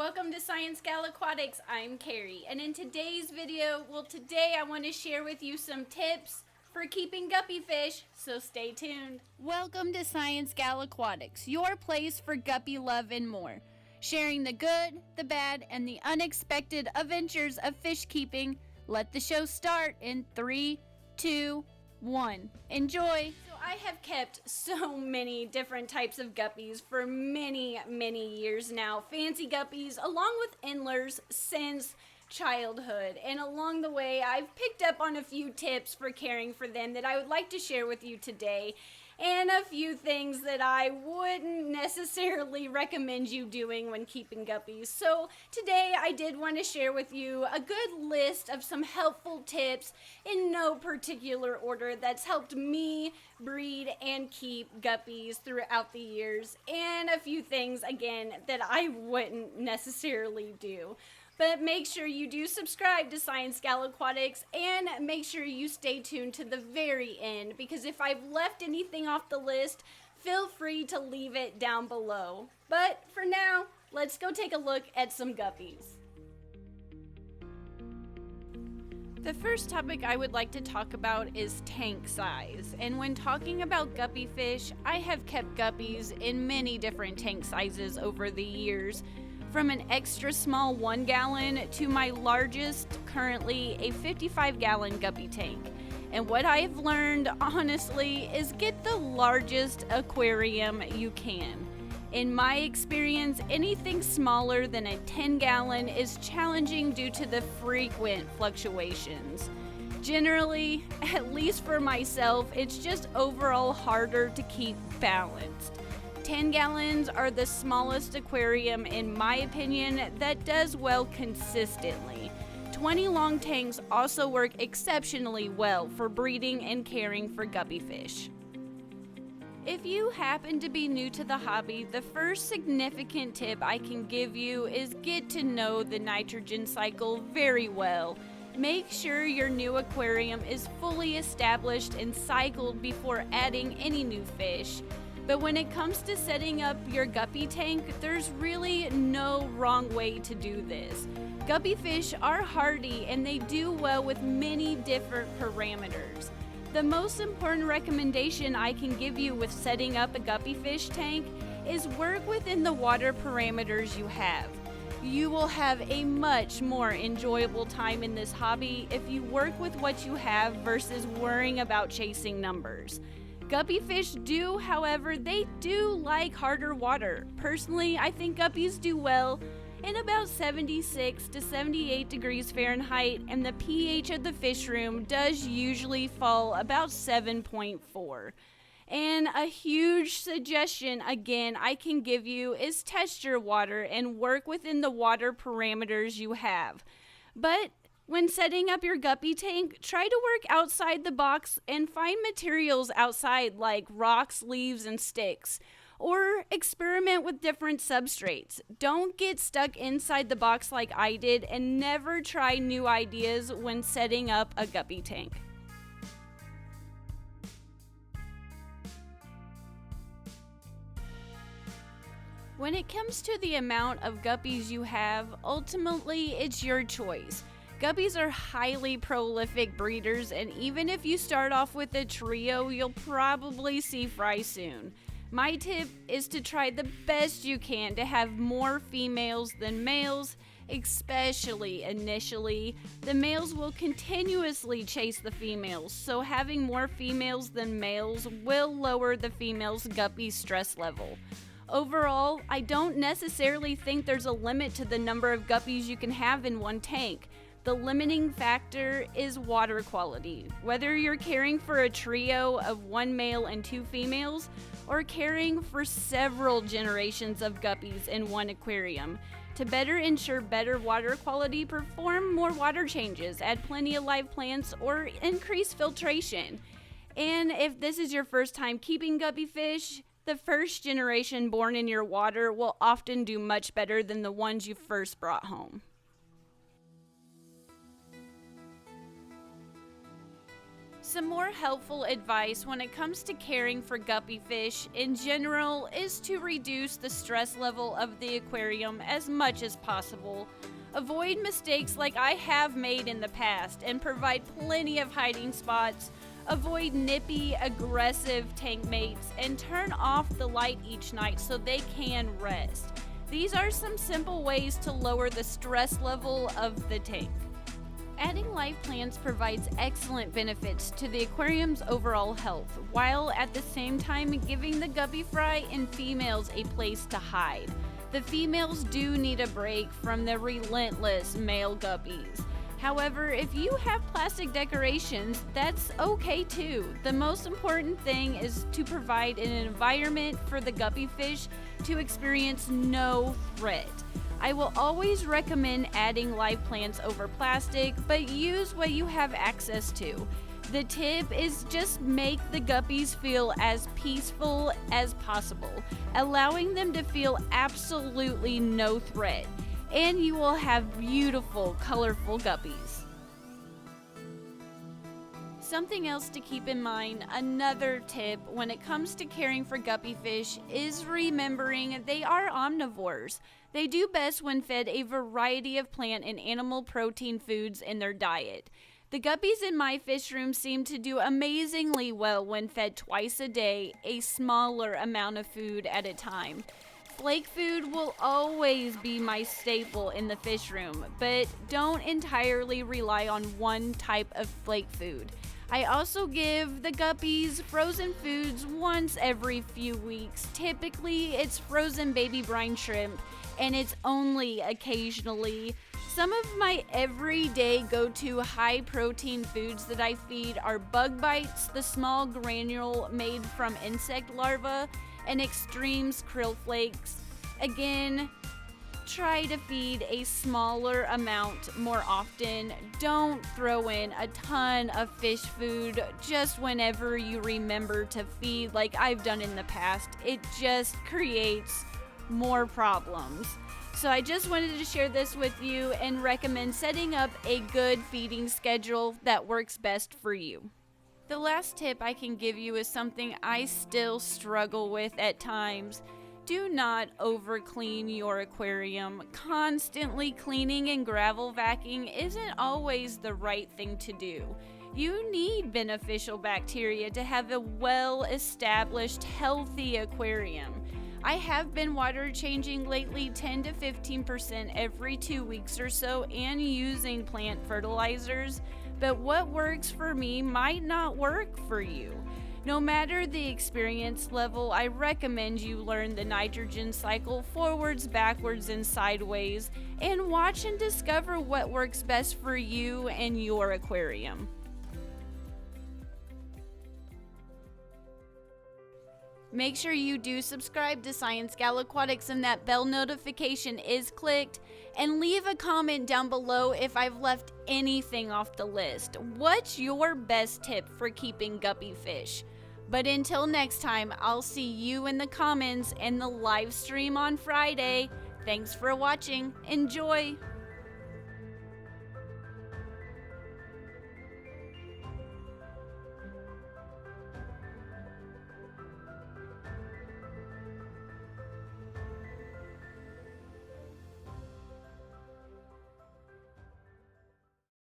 welcome to ScienceGal Aquatics. I'm Carrie, and in today's video, today I want to share with you some tips for keeping guppy fish, so stay tuned. Welcome to ScienceGal Aquatics, your place for guppy love and more. Sharing the good, the bad, and the unexpected adventures of fish keeping. Let the show start in 3, 2, 1. Enjoy! So I have kept so many different types of guppies for many years now. Fancy guppies along with endlers since childhood. And along the way, I've picked up on a few tips for caring for them that I would like to share with you today. And a few things that I wouldn't necessarily recommend you doing when keeping guppies. So today I did want to share with you a good list of some helpful tips in no particular order that's helped me breed and keep guppies throughout the years. And a few things, again, that I wouldn't necessarily do. But make sure you do subscribe to ScienceGal Aquatics and make sure you stay tuned to the very end, because if I've left anything off the list, feel free to leave it down below. But for now, let's go take a look at some guppies. The first topic I would like to talk about is tank size. And when talking about guppy fish, I have kept guppies in many different tank sizes over the years, from an extra small 1 gallon to my largest, currently a 55-gallon guppy tank. And what I've learned, honestly, is get the largest aquarium you can. In my experience, anything smaller than a 10-gallon is challenging due to the frequent fluctuations. Generally, at least for myself, it's just overall harder to keep balanced. 10 gallons are the smallest aquarium, in my opinion, that does well consistently. 20 long tanks also work exceptionally well for breeding and caring for guppy fish. If you happen to be new to the hobby, the first significant tip I can give you is get to know the nitrogen cycle very well. Make sure your new aquarium is fully established and cycled before adding any new fish. But when it comes to setting up your guppy tank, there's really no wrong way to do this. Guppy fish are hardy and they do well with many different parameters. The most important recommendation I can give you with setting up a guppy fish tank is work within the water parameters you have. You will have a much more enjoyable time in this hobby if you work with what you have versus worrying about chasing numbers. Guppy fish do, however, they do like harder water. Personally, I think guppies do well in about 76 to 78 degrees Fahrenheit, and the pH of the fish room does usually fall about 7.4. And a huge suggestion, again, I can give you is test your water and work within the water parameters you have. But when setting up your guppy tank, try to work outside the box and find materials outside like rocks, leaves, and sticks. Or experiment with different substrates. Don't get stuck inside the box like I did, and never try new ideas when setting up a guppy tank. When it comes to the amount of guppies you have, ultimately it's your choice. Guppies are highly prolific breeders, and even if you start off with a trio, you'll probably see fry soon. My tip is to try the best you can to have more females than males, especially initially. The males will continuously chase the females, so having more females than males will lower the female's guppy stress level. Overall, I don't necessarily think there's a limit to the number of guppies you can have in one tank. The limiting factor is water quality. Whether you're caring for a trio of 1 male and 2 females, or caring for several generations of guppies in one aquarium. To better ensure better water quality, perform more water changes, add plenty of live plants, or increase filtration. And if this is your first time keeping guppy fish, the first generation born in your water will often do much better than the ones you first brought home. Some more helpful advice when it comes to caring for guppy fish in general is to reduce the stress level of the aquarium as much as possible. Avoid mistakes like I have made in the past and provide plenty of hiding spots. Avoid nippy, aggressive tank mates and turn off the light each night so they can rest. These are some simple ways to lower the stress level of the tank. Adding live plants provides excellent benefits to the aquarium's overall health, while at the same time giving the guppy fry and females a place to hide. The females do need a break from the relentless male guppies. However, if you have plastic decorations, that's okay too. The most important thing is to provide an environment for the guppy fish to experience no threat. I will always recommend adding live plants over plastic, but use what you have access to. The tip is just make the guppies feel as peaceful as possible, allowing them to feel absolutely no threat, and you will have beautiful, colorful guppies. Something else to keep in mind, another tip when it comes to caring for guppy fish is remembering they are omnivores. They do best when fed a variety of plant and animal protein foods in their diet. The guppies in my fish room seem to do amazingly well when fed twice a day, a smaller amount of food at a time. Flake food will always be my staple in the fish room, but don't entirely rely on one type of flake food. I also give the guppies frozen foods once every few weeks. Typically, it's frozen baby brine shrimp, and it's only occasionally. Some of my everyday go-to high-protein foods that I feed are bug bites, the small granule made from insect larvae, and Extremes krill flakes. Again, try to feed a smaller amount more often. Don't throw in a ton of fish food just whenever you remember to feed like I've done in the past. It just creates more problems. So I just wanted to share this with you and recommend setting up a good feeding schedule that works best for you. The last tip I can give you is something I still struggle with at times. Do not over clean your aquarium. Constantly cleaning and gravel vacuuming isn't always the right thing to do. You need beneficial bacteria to have a well-established, healthy aquarium. I have been water changing lately 10 to 15% every 2 weeks or so and using plant fertilizers, but what works for me might not work for you. No matter the experience level, I recommend you learn the nitrogen cycle forwards, backwards, and sideways, and watch and discover what works best for you and your aquarium. Make sure you do subscribe to ScienceGal Aquatics and that bell notification is clicked, and leave a comment down below if I've left anything off the list. What's your best tip for keeping guppy fish? But until next time, I'll see you in the comments and the live stream on Friday. Thanks for watching. Enjoy!